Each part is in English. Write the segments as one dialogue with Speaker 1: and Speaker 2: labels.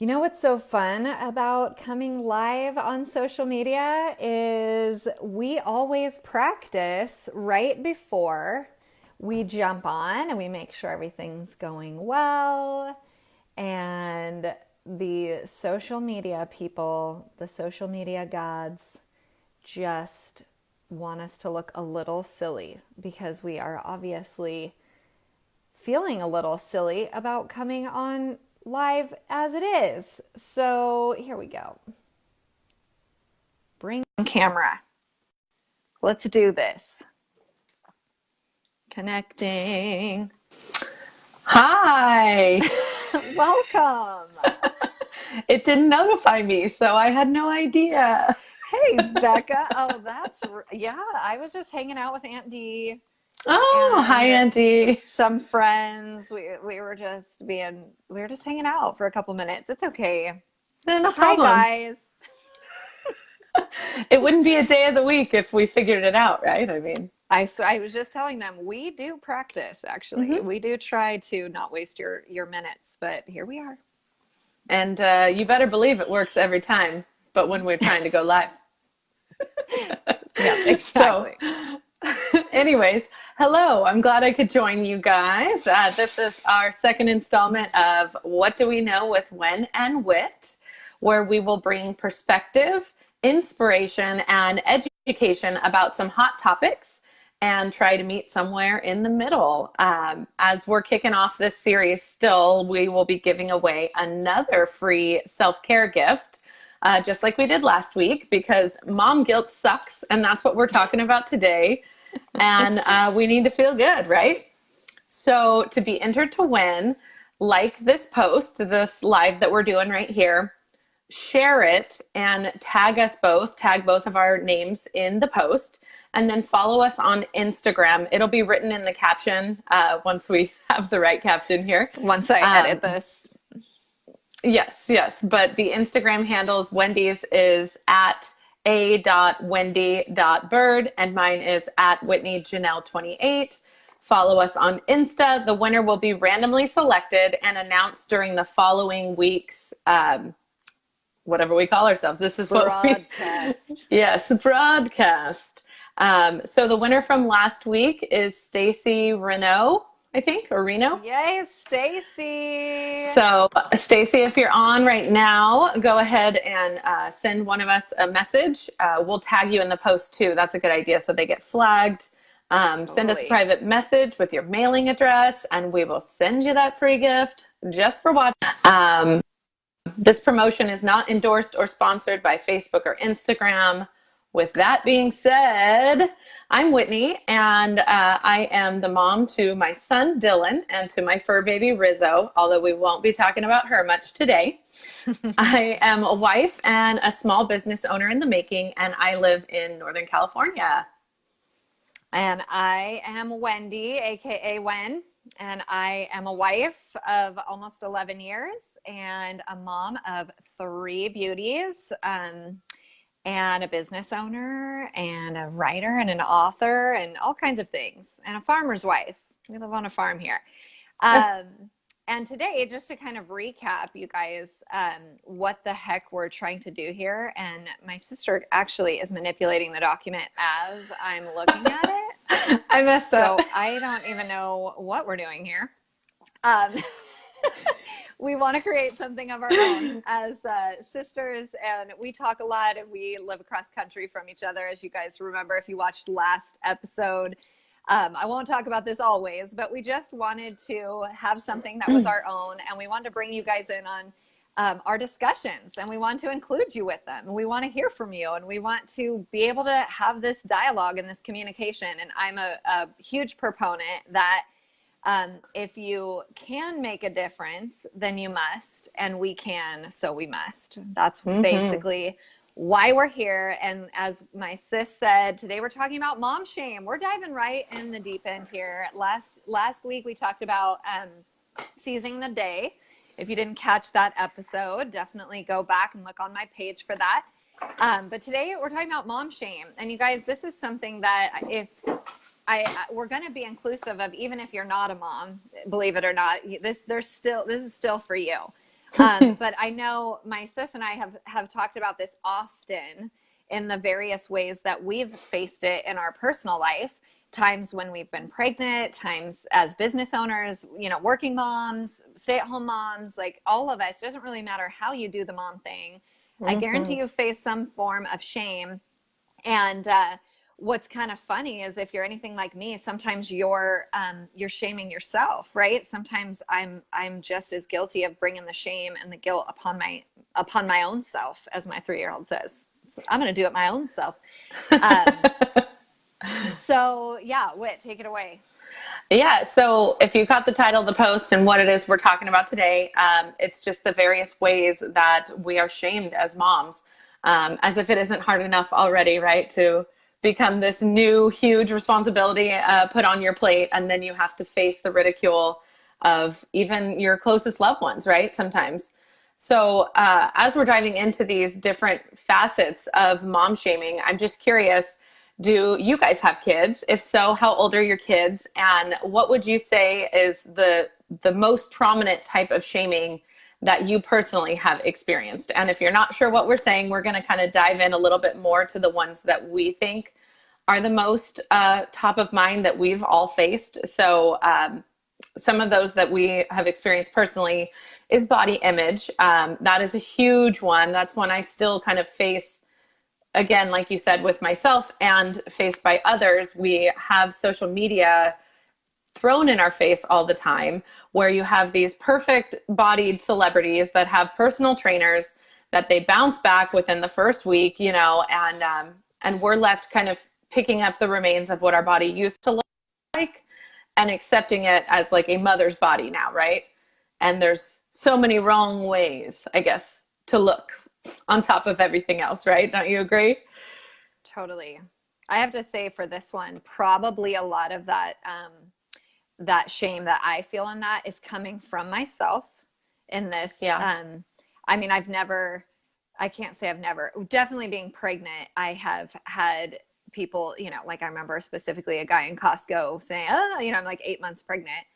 Speaker 1: You know what's so fun about coming live on social media is we always practice right before we jump on and we make sure everything's going well. And the social media people, the social media gods, just want us to look a little silly because we are obviously feeling a little silly about coming on live as it is. So here we go. Bring camera. Let's do this. Connecting.
Speaker 2: Hi.
Speaker 1: Welcome.
Speaker 2: It didn't notify me, so I had no idea.
Speaker 1: Hey, Becca. Oh, yeah, I was just hanging out with Aunt Dee
Speaker 2: Oh, hi,
Speaker 1: and
Speaker 2: Auntie.
Speaker 1: some friends. We were just hanging out for a couple minutes. It's okay.
Speaker 2: No
Speaker 1: Hi,
Speaker 2: problem.
Speaker 1: guys.
Speaker 2: It wouldn't be a day of the week if we figured it out, right? I mean,
Speaker 1: I was just telling them we do practice, actually.
Speaker 2: hmm
Speaker 1: We do try to not waste your minutes, but here we are.
Speaker 2: and you better believe it works every time, but when we're trying to go live.
Speaker 1: Yeah,
Speaker 2: So,
Speaker 1: exactly.
Speaker 2: anyways, hello. I'm glad I could join you guys. This is our second installment of What Do We Know with Wen and Wit, where we will bring perspective, inspiration, and education about some hot topics and try to meet somewhere in the middle. As we're kicking off this series, still, we will be giving away another free self-care gift just like we did last week, because mom guilt sucks, and that's what we're talking about today. And we need to feel good, right? So to be entered to win, like this post, this live that we're doing right here, share it and tag both of our names in the post, and then follow us on Instagram. It'll be written in the caption once we have the right caption here.
Speaker 1: Once I
Speaker 2: Um,
Speaker 1: edit this.
Speaker 2: Yes, yes. But the Instagram handles, Wendy's is at a.wendy.bird and mine is at WhitneyJanelle28. Follow us on Insta. The winner will be randomly selected and announced during the following week's whatever we call ourselves. This is what we
Speaker 1: Broadcast.
Speaker 2: yes, broadcast. So the winner from last week is Stacy Renault, I think, or Reno.
Speaker 1: Yay, Stacy.
Speaker 2: So, Stacy, if you're on right now, go ahead and send one of us a message. We'll tag you in the post too. That's a good idea, so they get flagged. Send us a
Speaker 1: Totally.
Speaker 2: private message with your mailing address, and we will send you that free gift just for watching. This promotion is not endorsed or sponsored by Facebook or Instagram. With that being said, I'm Whitney, and I am the mom to my son Dylan and to my fur baby Rizzo, although we won't be talking about her much today. I am a wife and a small business owner in the making, and I live in Northern California.
Speaker 1: And I am Wendy, aka Wen, and I am a wife of almost 11 years and a mom of three beauties. And a business owner and a writer and an author and all kinds of things, and a farmer's wife. We live on a farm here. Um, and today, just to kind of recap, you guys, what the heck we're trying to do here. And my sister actually is manipulating the document as I'm looking at it.
Speaker 2: I messed
Speaker 1: So
Speaker 2: up.
Speaker 1: I don't even know what we're doing here. Um, we want to create something of our own as sisters, and we talk a lot, and we live across country from each other, as you guys remember if you watched last episode. I won't talk about this always, but we just wanted to have something that was our own, and we wanted to bring you guys in on our discussions, and we want to include you with them, and we want to hear from you, and we want to be able to have this dialogue and this communication. And I'm a huge proponent that if you can make a difference, then you must, and we can, so we must. That's basically why we're here. And as my sis said, today we're talking about mom shame. We're diving right in the deep end here. Last week we talked about seizing the day. If you didn't catch that episode, definitely go back and look on my page for that. But today we're talking about mom shame. And you guys, this is something that we're going to be inclusive of, even if you're not a mom, believe it or not. This is still for you. But I know my sis and I have talked about this often in the various ways that we've faced it in our personal life. Times when we've been pregnant, times as business owners, working moms, stay-at-home moms, like all of us. It doesn't really matter how you do the mom thing. I guarantee you face some form of shame. And what's kind of funny is if you're anything like me, sometimes you're shaming yourself, right? Sometimes I'm just as guilty of bringing the shame and the guilt upon my own self, as my 3-year-old says. So I'm going to do it my own self. So yeah, Whit, take it away.
Speaker 2: Yeah. So if you caught the title of the post and what it is we're talking about today, it's just the various ways that we are shamed as moms, as if it isn't hard enough already, right? To become this new huge responsibility put on your plate, and then you have to face the ridicule of even your closest loved ones, right? Sometimes. So as we're diving into these different facets of mom shaming, I'm just curious, do you guys have kids? If so, how old are your kids? And what would you say is the most prominent type of shaming that you personally have experienced? And if you're not sure what we're saying, we're going to kind of dive in a little bit more to the ones that we think are the most top of mind that we've all faced. So some of those that we have experienced personally is body image. That is a huge one. That's one I still kind of face, again, like you said, with myself and faced by others. We have social media thrown in our face all the time, where you have these perfect bodied celebrities that have personal trainers that they bounce back within the first week, and we're left kind of picking up the remains of what our body used to look like and accepting it as like a mother's body now, right? And there's so many wrong ways, I guess, to look on top of everything else, right? Don't you agree?
Speaker 1: Totally. I have to say for this one, probably a lot of that that shame that I feel in that is coming from myself in this.
Speaker 2: Yeah.
Speaker 1: I mean, I can't say I've never, definitely being pregnant, I have had people, like I remember specifically a guy in Costco saying, oh, I'm like 8 months pregnant.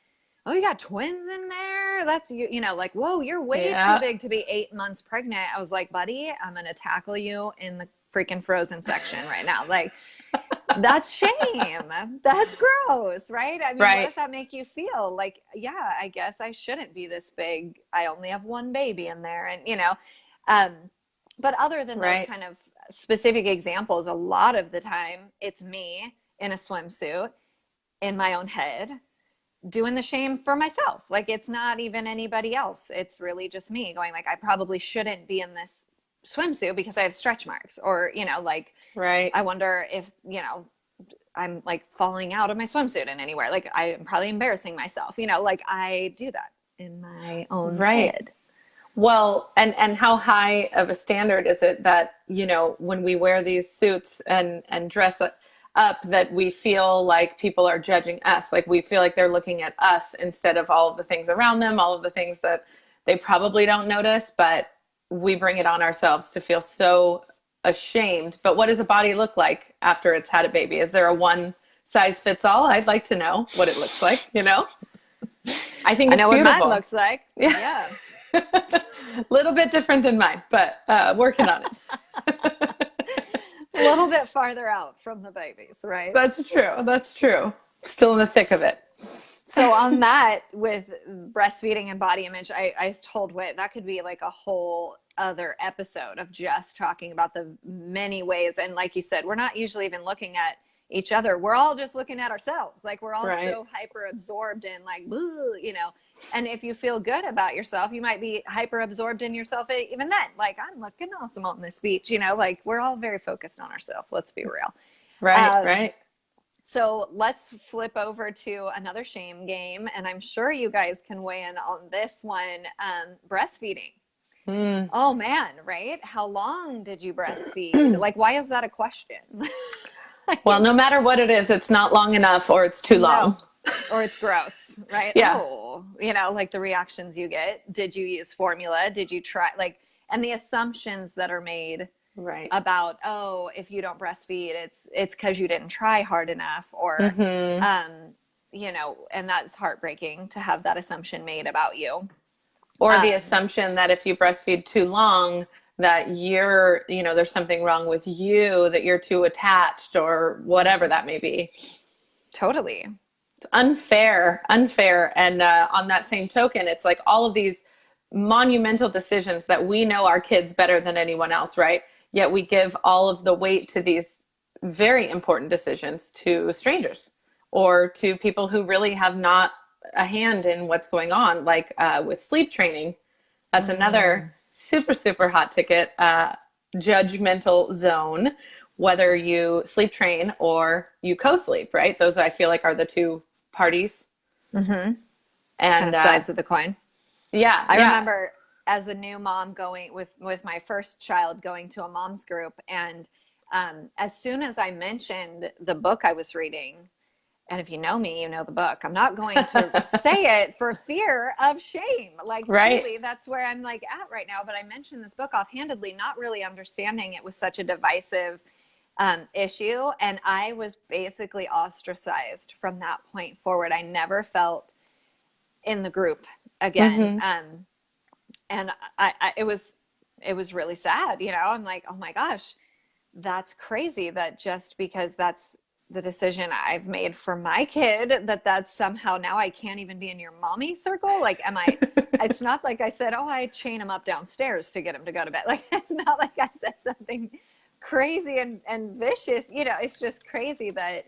Speaker 1: Oh, you got twins in there? That's like, whoa, you're way too big to be 8 months pregnant. I was like, buddy, I'm going to tackle you in the freaking frozen section right now. Like, that's shame. That's gross, right? I mean,
Speaker 2: Right.
Speaker 1: What does that make you feel? Like, yeah, I guess I shouldn't be this big. I only have one baby in there. And, but other than those kind of specific examples, a lot of the time it's me in a swimsuit in my own head doing the shame for myself. Like, it's not even anybody else. It's really just me going like, I probably shouldn't be in this swimsuit because I have stretch marks, or,
Speaker 2: right.
Speaker 1: I wonder if, I'm like falling out of my swimsuit in anywhere. Like, I'm probably embarrassing myself, like I do that in my own head.
Speaker 2: Well, and how high of a standard is it that, when we wear these suits and dress up, that we feel like people are judging us, like we feel like they're looking at us instead of all of the things around them, all of the things that they probably don't notice, but we bring it on ourselves to feel so ashamed. But what does a body look like after it's had a baby? Is there a one size fits all? I'd like to know what it looks like, I think it's
Speaker 1: I know
Speaker 2: beautiful.
Speaker 1: what mine looks like. Yeah.
Speaker 2: A little bit different than mine, but working on it.
Speaker 1: A little bit farther out from the babies, right?
Speaker 2: That's true. Still in the thick of it.
Speaker 1: So on that, with breastfeeding and body image, I told Whit that could be like a whole other episode of just talking about the many ways. And like you said, we're not usually even looking at each other. We're all just looking at ourselves. Like, we're all so hyper absorbed in like, and if you feel good about yourself, you might be hyper absorbed in yourself even then. Like, I'm looking awesome on this beach, like we're all very focused on ourselves. Let's be real.
Speaker 2: Right.
Speaker 1: So let's flip over to another shame game. And I'm sure you guys can weigh in on this one. Breastfeeding. Oh man, right? How long did you breastfeed? Like, why is that a question?
Speaker 2: Well, no matter what it is, it's not long enough, or it's too long.
Speaker 1: Or it's gross, right?
Speaker 2: Yeah.
Speaker 1: Oh, like the reactions you get. Did you use formula? Did you try, and the assumptions that are made about, oh, if you don't breastfeed, it's because you didn't try hard enough, or, and that's heartbreaking to have that assumption made about you.
Speaker 2: Or the assumption that if you breastfeed too long, that there's something wrong with you, that you're too attached or whatever that may be.
Speaker 1: Totally.
Speaker 2: It's unfair. And on that same token, it's like all of these monumental decisions that we know our kids better than anyone else, right? Yet we give all of the weight to these very important decisions to strangers or to people who really have not a hand in what's going on, like with sleep training. That's another super, super hot ticket, judgmental zone, whether you sleep train or you co-sleep, right? Those I feel like are the two parties.
Speaker 1: And
Speaker 2: And
Speaker 1: sides of the coin.
Speaker 2: yeah,
Speaker 1: I remember as a new mom going with my first child, going to a mom's group. And as soon as I mentioned the book I was reading, and if you know me, you know the book, I'm not going to say it for fear of shame. Like,
Speaker 2: right.
Speaker 1: Truly, that's where I'm like at right now. But I mentioned this book offhandedly, not really understanding it was such a divisive issue. And I was basically ostracized from that point forward. I never felt in the group again. And it was really sad. I'm like, oh my gosh, that's crazy that just because that's the decision I've made for my kid, that's somehow now I can't even be in your mommy circle. Like, it's not like I said, oh, I chain him up downstairs to get him to go to bed. Like, it's not like I said something crazy and vicious. It's just crazy that,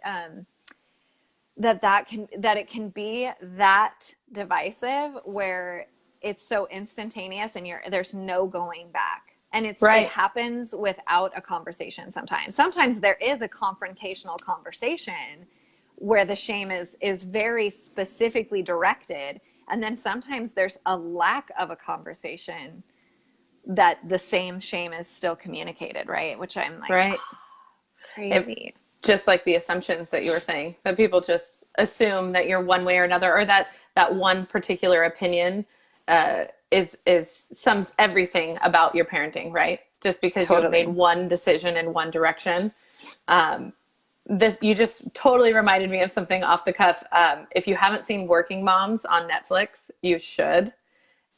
Speaker 1: that it can be that divisive where it's so instantaneous and there's no going back. And it happens without a conversation sometimes. Sometimes there is a confrontational conversation where the shame is very specifically directed. And then sometimes there's a lack of a conversation that the same shame is still communicated, right? Which I'm like, crazy.
Speaker 2: Just like the assumptions that you were saying, that people just assume that you're one way or another, or that one particular opinion sums everything about your parenting, right? Just because you've made one decision in one direction. You just totally reminded me of something off the cuff. If you haven't seen Working Moms on Netflix, you should.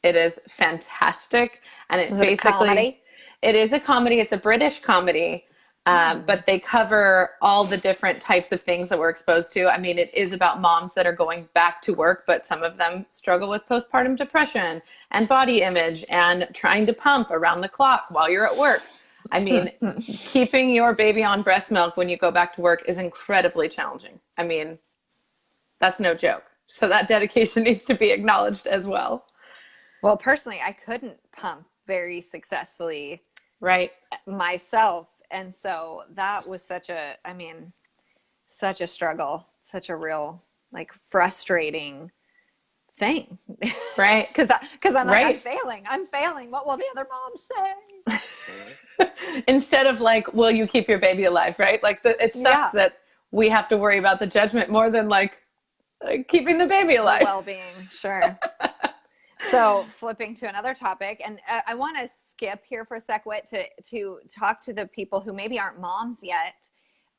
Speaker 2: It is fantastic. And it is a comedy. It's a British comedy. But they cover all the different types of things that we're exposed to. I mean, it is about moms that are going back to work, but some of them struggle with postpartum depression and body image and trying to pump around the clock while you're at work. I mean, keeping your baby on breast milk when you go back to work is incredibly challenging. I mean, that's no joke. So that dedication needs to be acknowledged as well.
Speaker 1: Well, personally, I couldn't pump very successfully myself. And so that was such a struggle, such a real, like, frustrating thing.
Speaker 2: Right.
Speaker 1: Cause I'm like, I'm failing. What will the other moms say?
Speaker 2: Instead of like, will you keep your baby alive? Right. Like it sucks that we have to worry about the judgment more than like keeping the baby alive.
Speaker 1: Well-being. Sure. So flipping to another topic, and I want to skip here for a sec, Whit, to talk to the people who maybe aren't moms yet,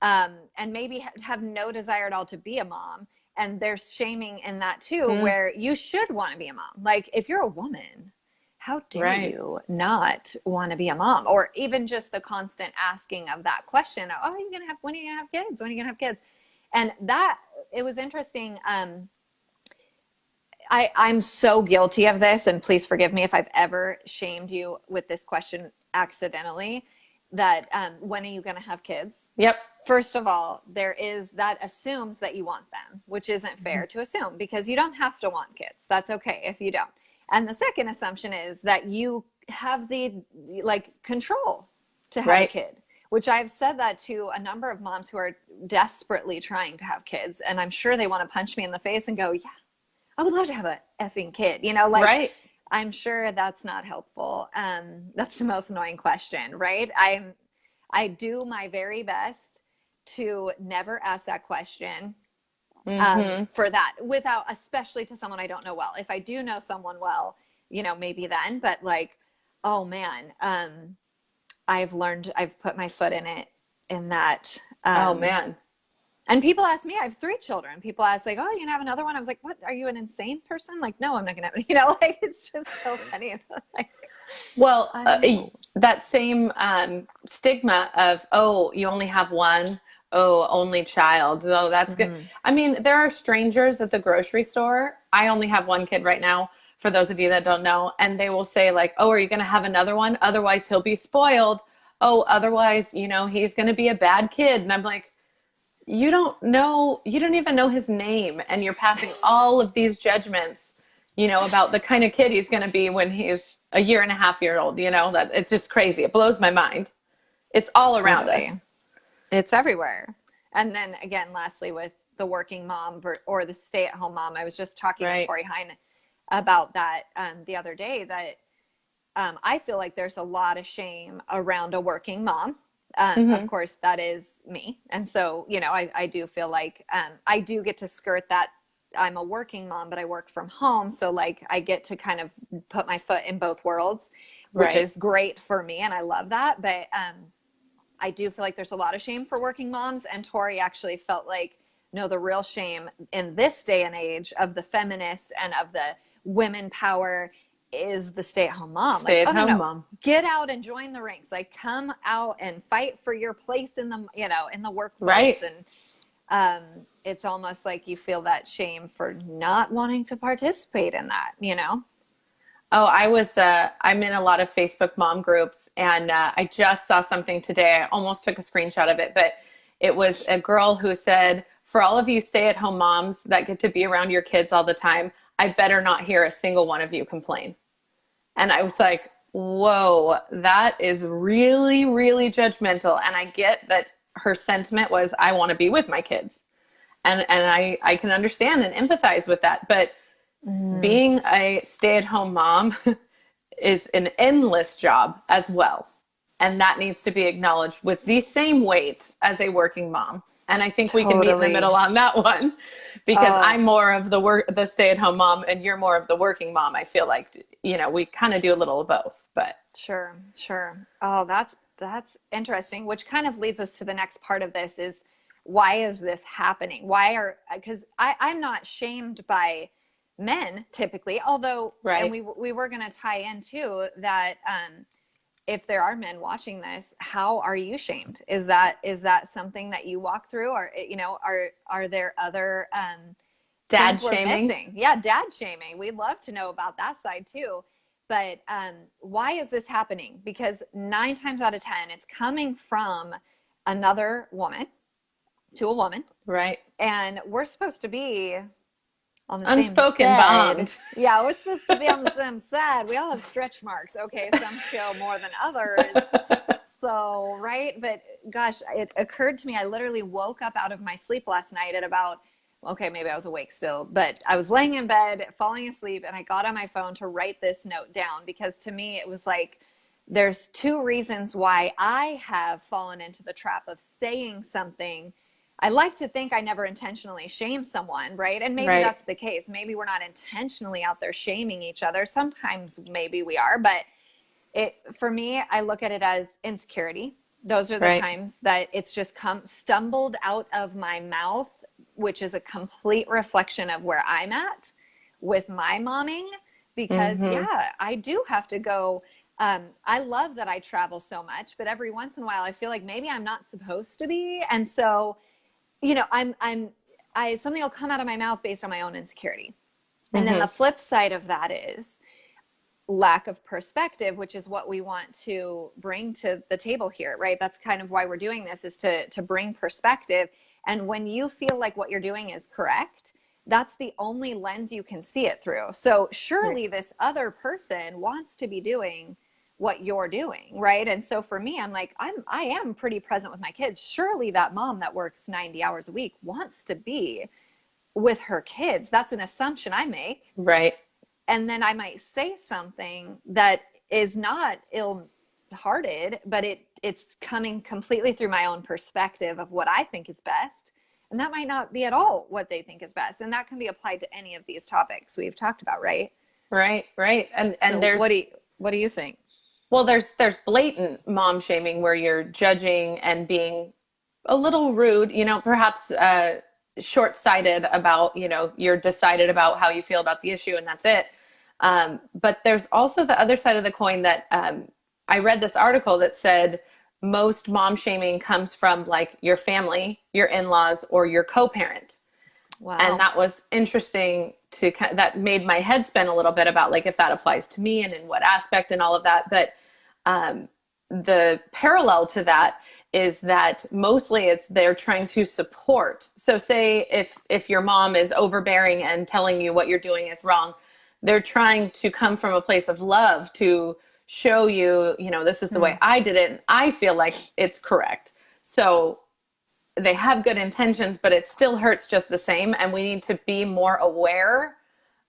Speaker 1: and maybe have no desire at all to be a mom. And there's shaming in that too, where you should want to be a mom. Like, if you're a woman, how dare you not want to be a mom? Or even just the constant asking of that question, when are you going to have kids? When are you going to have kids? And that, it was interesting. I'm so guilty of this, and please forgive me if I've ever shamed you with this question accidentally, that when are you going to have kids?
Speaker 2: Yep.
Speaker 1: First of all, that assumes that you want them, which isn't fair to assume, because you don't have to want kids. That's okay if you don't. And the second assumption is that you have the control to have a kid, which I've said that to a number of moms who are desperately trying to have kids. And I'm sure they want to punch me in the face and go, yeah, I would love to have a effing kid, I'm sure that's not helpful. That's the most annoying question, right? I do my very best to never ask that question for that, especially to someone I don't know well. If I do know someone well, maybe then, but oh man, I've put my foot in that.
Speaker 2: Oh man.
Speaker 1: And people ask me, I have 3 children. People ask like, oh, you gonna have another one? I was like, what? Are you an insane person? Like, no, I'm not gonna have it. Like it's just so funny. Like,
Speaker 2: Well,
Speaker 1: I don't know.
Speaker 2: that same stigma of, oh, you only have one, oh, only child. Oh, that's good.
Speaker 1: Hmm.
Speaker 2: I mean, there are strangers at the grocery store. I only have one kid right now, for those of you that don't know, and they will say, like, oh, are you going to have another one? Otherwise, he'll be spoiled. Oh, otherwise, he's going to be a bad kid. And I'm like, you don't know, you don't even know his name, and you're passing all of these judgments, about the kind of kid he's going to be when he's a year and a half year old. That it's just crazy. It blows my mind. It's all around us.
Speaker 1: Totally. It's everywhere. And then again, lastly, with the working mom or the stay-at-home mom, I was just talking with
Speaker 2: Right.
Speaker 1: Tori Hine about that the other day, that I feel like there's a lot of shame around a working mom. Of
Speaker 2: Mm-hmm.
Speaker 1: course, that is me. And so, I do feel like I do get to skirt that. I'm a working mom, but I work from home. So, like, I get to kind of put my foot in both worlds, which
Speaker 2: Right.
Speaker 1: is great for me. And I love that. But I do feel like there's a lot of shame for working moms. And Tori actually felt like, no, the real shame in this day and age of the feminist and of the women power is the stay-at-home mom.
Speaker 2: Stay
Speaker 1: Like,
Speaker 2: at
Speaker 1: oh, no,
Speaker 2: home
Speaker 1: no,
Speaker 2: mom.
Speaker 1: get out and join the ranks. Like, come out and fight for your place in the, in the workplace.
Speaker 2: Right.
Speaker 1: And it's almost like you feel that shame for not wanting to participate in that.
Speaker 2: Oh, I'm in a lot of Facebook mom groups, and I just saw something today. I almost took a screenshot of it, but it was a girl who said, for all of you stay-at-home moms that get to be around your kids all the time, I better not hear a single one of you complain. And I was like, whoa, that is really, really judgmental. And I get that her sentiment was, I want to be with my kids. And I can understand and empathize with that. But
Speaker 1: Mm.
Speaker 2: being a stay-at-home mom is an endless job as well. And that needs to be acknowledged with the same weight as a working mom. And I think we can meet in the
Speaker 1: Totally.
Speaker 2: middle on that one, because
Speaker 1: Oh,
Speaker 2: I'm more of the stay-at-home mom, and you're more of the working mom. I feel like, we kind of do a little of both, but
Speaker 1: sure, sure. Oh, that's interesting, which kind of leads us to the next part of this is, why is this happening? Because I'm not shamed by men typically, although, and
Speaker 2: right.
Speaker 1: we were going to tie in too that if there are men watching this, how are you shamed? Is that something that you walk through, or are there other
Speaker 2: Dad
Speaker 1: things we're
Speaker 2: shaming.
Speaker 1: missing? Yeah, dad shaming. We'd love to know about that side too. But why is this happening? Because 9 times out of 10, it's coming from another woman to a woman,
Speaker 2: Right.
Speaker 1: and we're supposed to be on the same
Speaker 2: Unspoken
Speaker 1: side.
Speaker 2: bond.
Speaker 1: Yeah, we're supposed to be on the same side. We all have stretch marks. Okay, some show more than others. So, right? But gosh, it occurred to me, I literally woke up out of my sleep last night at about, okay, maybe I was awake still, but I was laying in bed, falling asleep, and I got on my phone to write this note down, because to me, it was like, there's 2 reasons why I have fallen into the trap of saying something. I like to think I never intentionally shame someone, right? And maybe
Speaker 2: Right.
Speaker 1: that's the case. Maybe we're not intentionally out there shaming each other. Sometimes maybe we are, but for me, I look at it as insecurity. Those are the
Speaker 2: Right.
Speaker 1: times that it's just stumbled out of my mouth, which is a complete reflection of where I'm at with my momming. Because
Speaker 2: Mm-hmm.
Speaker 1: yeah, I do have to go. I love that I travel so much, but every once in a while I feel like maybe I'm not supposed to be. And so, something will come out of my mouth based on my own insecurity. And then
Speaker 2: Mm-hmm.
Speaker 1: the flip side of that is lack of perspective, which is what we want to bring to the table here, right? That's kind of why we're doing this, is to bring perspective. And when you feel like what you're doing is correct, that's the only lens you can see it through. So surely this other person wants to be doing what you're doing, right? And so for me, I'm like, I am pretty present with my kids. Surely that mom that works 90 hours a week wants to be with her kids. That's an assumption I make.
Speaker 2: Right.
Speaker 1: And then I might say something that is not ill-hearted, but it's coming completely through my own perspective of what I think is best. And that might not be at all what they think is best. And that can be applied to any of these topics we've talked about, right?
Speaker 2: Right. Right. And
Speaker 1: So
Speaker 2: there's
Speaker 1: what do you think?
Speaker 2: well, there's blatant mom shaming where you're judging and being a little rude, perhaps short-sighted about, you're decided about how you feel about the issue and that's it. But there's also the other side of the coin that I read this article that said most mom shaming comes from like your family, your in-laws, or your co-parent.
Speaker 1: Wow.
Speaker 2: And that was interesting that made my head spin a little bit about like if that applies to me and in what aspect and all of that. But the parallel to that is that mostly they're trying to support. So say if your mom is overbearing and telling you what you're doing is wrong, they're trying to come from a place of love to show you, this is the way I did it and I feel like it's correct. So they have good intentions, but it still hurts just the same. And we need to be more aware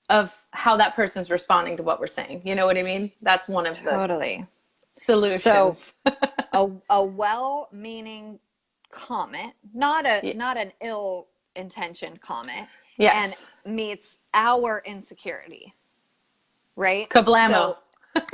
Speaker 2: of how that person's responding to what we're saying. You know what I mean? That's one of
Speaker 1: the
Speaker 2: solutions.
Speaker 1: So a well-meaning comment, not an ill-intentioned comment,
Speaker 2: yes,
Speaker 1: and meets our insecurity, right?
Speaker 2: Kablamo.
Speaker 1: So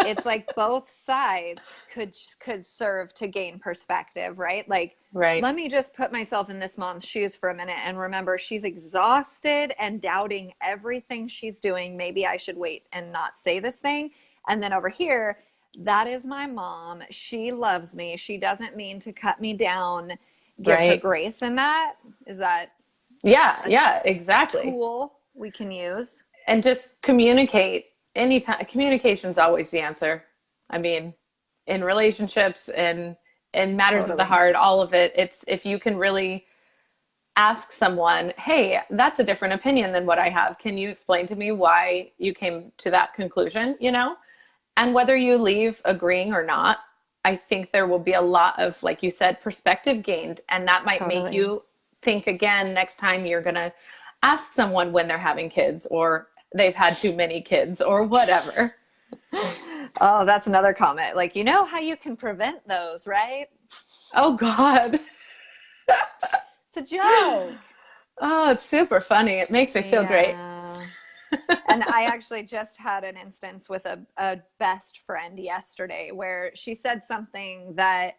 Speaker 1: it's like both sides could serve to gain perspective, right? Like,
Speaker 2: right.
Speaker 1: Let me just put myself in this mom's shoes for a minute and remember she's exhausted and doubting everything she's doing. Maybe I should wait and not say this thing. And then over here, that is my mom. She loves me. She doesn't mean to cut me down. Give her grace in that. Is that
Speaker 2: exactly
Speaker 1: tool we can use?
Speaker 2: And just communicate anytime. Communication's always the answer. I mean, in relationships and in matters of the heart, all of it, it's if you can really ask someone, hey, that's a different opinion than what I have. Can you explain to me why you came to that conclusion, And whether you leave agreeing or not, I think there will be a lot of, like you said, perspective gained. And that might make you think again next time you're going to ask someone when they're having kids or they've had too many kids or whatever.
Speaker 1: Oh, that's another comment. Like, how you can prevent those, right?
Speaker 2: Oh, God.
Speaker 1: It's a joke.
Speaker 2: Oh, it's super funny. It makes me feel great.
Speaker 1: And I actually just had an instance with a best friend yesterday where she said something that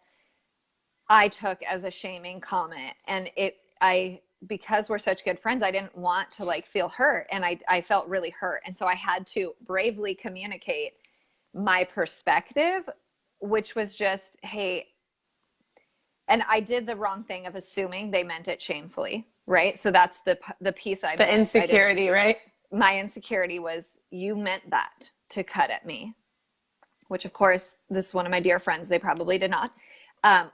Speaker 1: I took as a shaming comment. And because we're such good friends, I didn't want to like feel hurt. And I felt really hurt. And so I had to bravely communicate my perspective, which was just, hey, and I did the wrong thing of assuming they meant it shamefully, right? So that's the piece I missed.
Speaker 2: The insecurity, right?
Speaker 1: My insecurity was, you meant that to cut at me, which of course, this is one of my dear friends, they probably did not.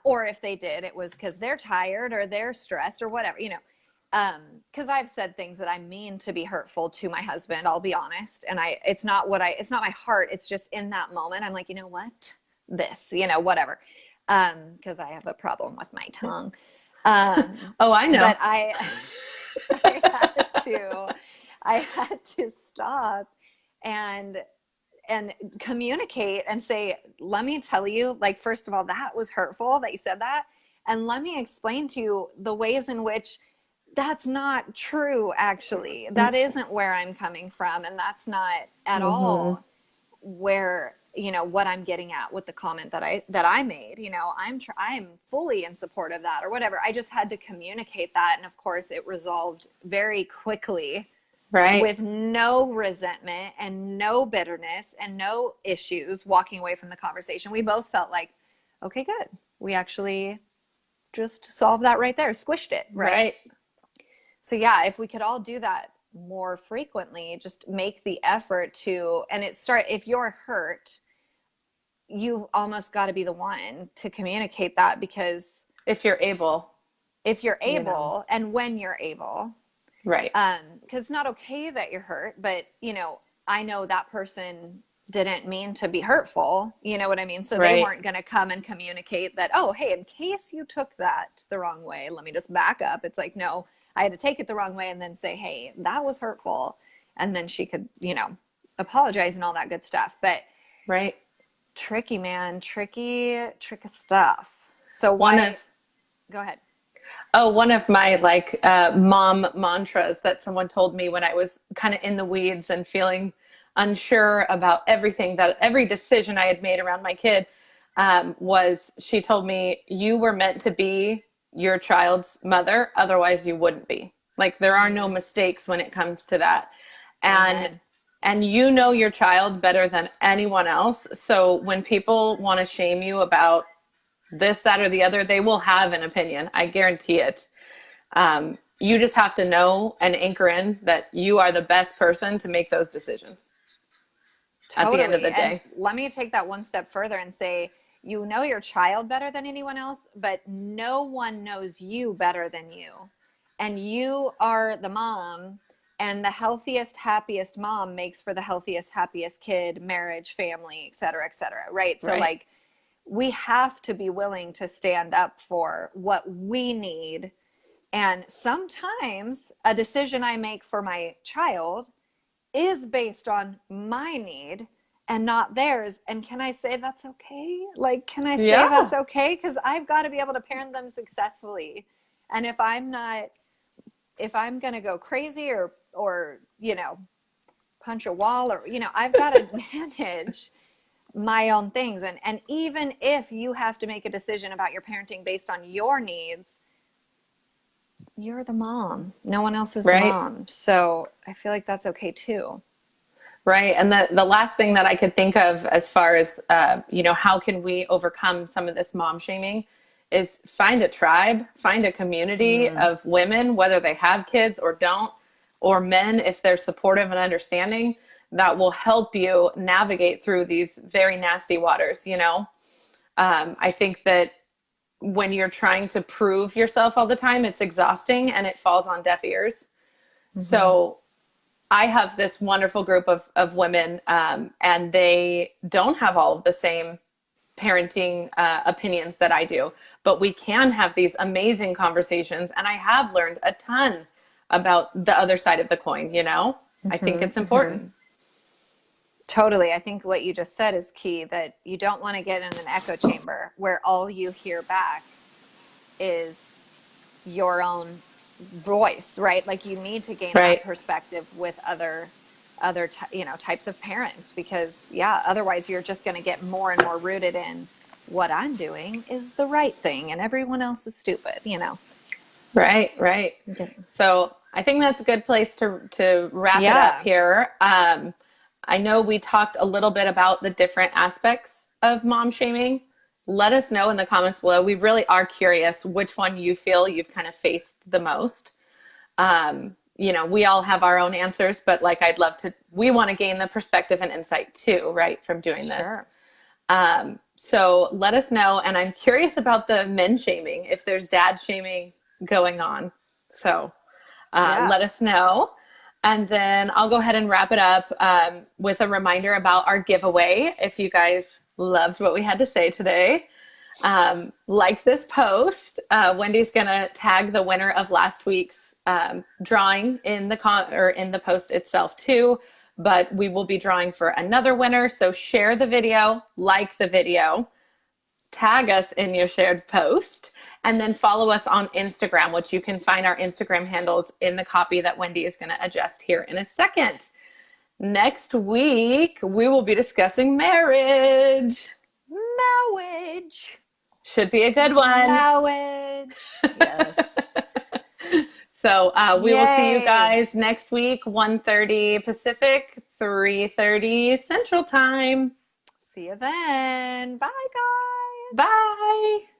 Speaker 1: Or if they did, it was because they're tired or they're stressed or whatever, because I've said things that I mean to be hurtful to my husband, I'll be honest. And it's not my heart. It's just in that moment, I'm like, what? This, whatever. Because I have a problem with my tongue.
Speaker 2: Oh, I know.
Speaker 1: But I had to stop and communicate and say, let me tell you, like, first of all, that was hurtful that you said that. And let me explain to you the ways in which that's not true, actually. That isn't where I'm coming from. And that's not at all where, what I'm getting at with the comment that I made. I'm fully in support of that or whatever. I just had to communicate that. And of course, it resolved very quickly.
Speaker 2: Right.
Speaker 1: With no resentment and no bitterness and no issues walking away from the conversation. We both felt like, okay, good. We actually just solved that right there, squished it. Right. So yeah, if we could all do that more frequently, just make the effort to, and if you're hurt, you've almost got to be the one to communicate that, because
Speaker 2: if you're able
Speaker 1: and when you're able.
Speaker 2: Right.
Speaker 1: Because it's not okay that you're hurt, but I know that person didn't mean to be hurtful. You know what I mean? So they weren't going to come and communicate that, oh, hey, in case you took that the wrong way, let me just back up. It's like, no, I had to take it the wrong way and then say, hey, that was hurtful. And then she could, apologize and all that good stuff. But tricky, man, tricky stuff. So go ahead.
Speaker 2: Oh, one of my mom mantras that someone told me when I was kind of in the weeds and feeling unsure about every decision I had made around my kid, was she told me, you were meant to be your child's mother. Otherwise, you wouldn't be. Like, there are no mistakes when it comes to that. And
Speaker 1: Amen.
Speaker 2: and you know your child better than anyone else. So when people want to shame you about this, that, or the other, they will have an opinion. I guarantee it. You just have to know and anchor in that you are the best person to make those decisions.
Speaker 1: Totally.
Speaker 2: At the end of the day.
Speaker 1: And let me take that one step further and say, you know your child better than anyone else, but no one knows you better than you. And you are the mom, and the healthiest, happiest mom makes for the healthiest, happiest kid, marriage, family, et cetera, right? So like, we have to be willing to stand up for what we need. And sometimes a decision I make for my child is based on my need and not theirs. And can I say that's okay? Like, can I say that's okay? Because I've got to be able to parent them successfully. And if I'm going to go crazy or, you know, punch a wall, or, you know, I've got to manage my own things. And even if you have to make a decision about your parenting based on your needs, you're the mom. No one else is the mom. So I feel like that's okay too.
Speaker 2: Right. And the last thing that I could think of as far as, you know, how can we overcome some of this mom shaming is find a tribe, find a community of women, whether they have kids or don't, or men, if they're supportive and understanding, that will help you navigate through these very nasty waters. You know, I think that when you're trying to prove yourself all the time, it's exhausting and it falls on deaf ears. So I have this wonderful group of women, and they don't have all of the same parenting opinions that I do, but we can have these amazing conversations. And I have learned a ton about the other side of the coin, you know? I think it's important.
Speaker 1: Totally. I think what you just said is key, that you don't want to get in an echo chamber where all you hear back is your own voice, right? Like, you need to gain that perspective with other you know, types of parents, because otherwise you're just going to get more and more rooted in what I'm doing is the right thing and everyone else is stupid, you know?
Speaker 2: Right. Okay. So I think that's a good place to wrap it up here. I know we talked a little bit about the different aspects of mom shaming. Let us know in the comments below. We really are curious which one you feel you've kind of faced the most. You know, we all have our own answers, but like, we want to gain the perspective and insight too, right, from doing this. So let us know. And I'm curious about the men shaming, if there's dad shaming going on. So let us know. And then I'll go ahead and wrap it up with a reminder about our giveaway. If you guys loved what we had to say today, like this post, Wendy's going to tag the winner of last week's drawing in the post itself too. But we will be drawing for another winner. So share the video, like the video, tag us in your shared post, and then follow us on Instagram, which you can find our Instagram handles in the copy that Wendy is going to adjust here in a second. Next week, we will be discussing marriage.
Speaker 1: Marriage.
Speaker 2: Should be a good one.
Speaker 1: Marriage. Yes.
Speaker 2: So we will see you guys next week, 1:30 Pacific, 3:30 Central Time.
Speaker 1: See you then. Bye, guys.
Speaker 2: Bye.